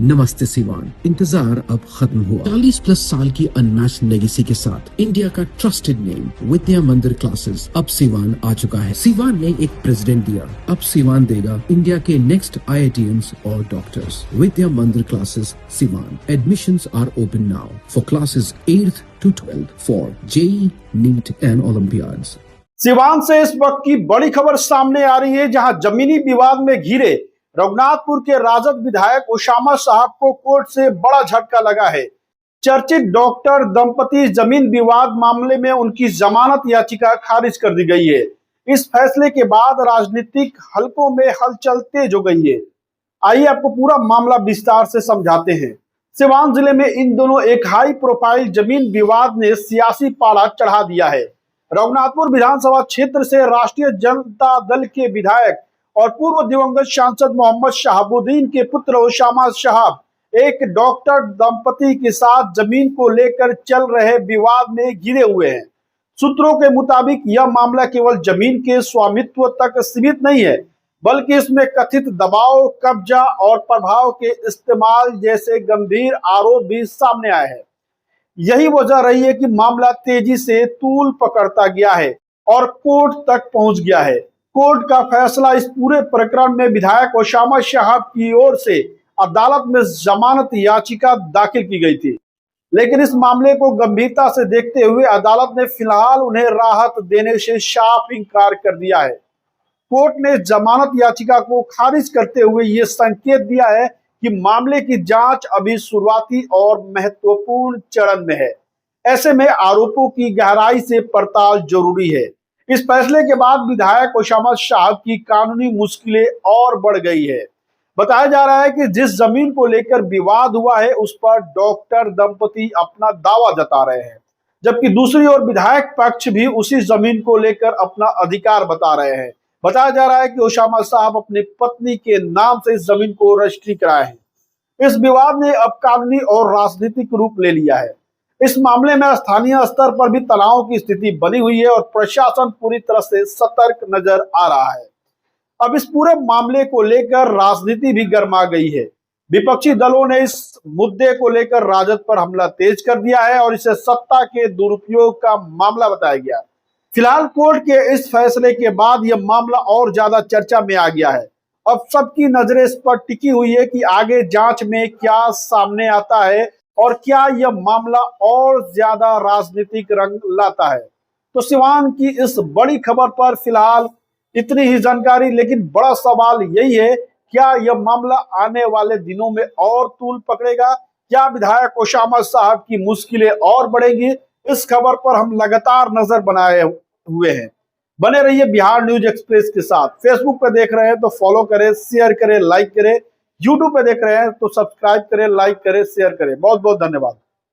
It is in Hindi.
नमस्ते सिवान, इंतजार अब खत्म हुआ। 40+ साल की अनमैच्ड लेगेसी के साथ इंडिया का ट्रस्टेड नेम विद्या मंदिर क्लासेस अब सिवान आ चुका है। सिवान ने एक प्रेसिडेंट दिया, अब सिवान देगा इंडिया के नेक्स्ट IITians और doctors. Vidya Mandir classes Siwan. Admissions are open now for classes 8th to 12th for JEE, NEET and olympiads. Siwan से इस वक्त की बड़ी खबर सामने आ रही है, जहां जमीनी विवाद में घिरे रघुनाथपुर के राजद विधायक उसामा साहब को कोर्ट से बड़ा झटका लगा है। चर्चित डॉक्टर दंपति जमीन विवाद मामले में उनकी जमानत याचिका खारिज कर दी गई है। इस फैसले के बाद राजनीतिक हलकों में हलचल तेज हो गई है। आइए आपको पूरा मामला विस्तार से समझाते हैं। सिवान जिले में इन दोनों एक हाई प्रोफाइल जमीन विवाद ने सियासी पाला चढ़ा दिया है। रघुनाथपुर विधानसभा क्षेत्र से राष्ट्रीय जनता दल के विधायक और पूर्व दिवंगत सांसद मोहम्मद शहाबुद्दीन के पुत्र उसामा साहब एक डॉक्टर दंपति के साथ जमीन को लेकर चल रहे विवाद में घिरे हुए हैं। सूत्रों के मुताबिक यह मामला केवल जमीन के स्वामित्व तक सीमित नहीं है, बल्कि इसमें कथित दबाव, कब्जा और प्रभाव के इस्तेमाल जैसे गंभीर आरोप भी सामने आए हैं। यही वजह रही है कि मामला तेजी से तूल पकड़ता गया है और कोर्ट तक पहुंच गया है। कोर्ट का फैसला इस पूरे प्रकरण में विधायक उसामा साहब की ओर से अदालत में जमानत याचिका दाखिल की गई थी, लेकिन इस मामले को गंभीरता से देखते हुए अदालत ने फिलहाल उन्हें राहत देने से साफ इनकार कर दिया है। कोर्ट ने जमानत याचिका को खारिज करते हुए ये संकेत दिया है कि मामले की जांच अभी शुरुआती और महत्वपूर्ण चरण में है। ऐसे में आरोपों की गहराई से पड़ताल जरूरी है। इस फैसले के बाद विधायक उसामा साहब की कानूनी मुश्किलें और बढ़ गई है। बताया जा रहा है कि जिस जमीन को लेकर विवाद हुआ है उस पर डॉक्टर दंपति अपना दावा जता रहे हैं, जबकि दूसरी ओर विधायक पक्ष भी उसी जमीन को लेकर अपना अधिकार बता रहे हैं। बताया जा रहा है कि उसामा साहब अपनी पत्नी के नाम से इस जमीन को रजिस्ट्री कराए हैं। इस विवाद ने अब कानूनी और राजनीतिक रूप ले लिया है। इस मामले में स्थानीय स्तर पर भी तनाव की स्थिति बनी हुई है और प्रशासन पूरी तरह से सतर्क नजर आ रहा है। अब इस पूरे मामले को लेकर राजनीति भी गर्मा गई है। विपक्षी दलों ने इस मुद्दे को लेकर राजद पर हमला तेज कर दिया है और इसे सत्ता के दुरुपयोग का मामला बताया गया। फिलहाल कोर्ट के इस फैसले के बाद यह मामला और ज्यादा चर्चा में आ गया है। अब सबकी नजरें इस पर टिकी हुई है कि आगे जांच में क्या सामने आता है और क्या यह मामला और ज्यादा राजनीतिक रंग लाता है। तो सिवान की इस बड़ी खबर पर फिलहाल इतनी ही जानकारी, लेकिन बड़ा सवाल यही है, क्या यह मामला आने वाले दिनों में और तूल पकड़ेगा? क्या विधायक उसामा साहब की मुश्किलें और बढ़ेंगी? इस खबर पर हम लगातार नजर बनाए हुए हैं। बने रहिए बिहार न्यूज एक्सप्रेस के साथ। फेसबुक पे देख रहे हैं तो फॉलो करें, शेयर करें, लाइक करें। यूट्यूब पे देख रहे हैं तो सब्सक्राइब करें, लाइक करें, शेयर करें। बहुत बहुत धन्यवाद।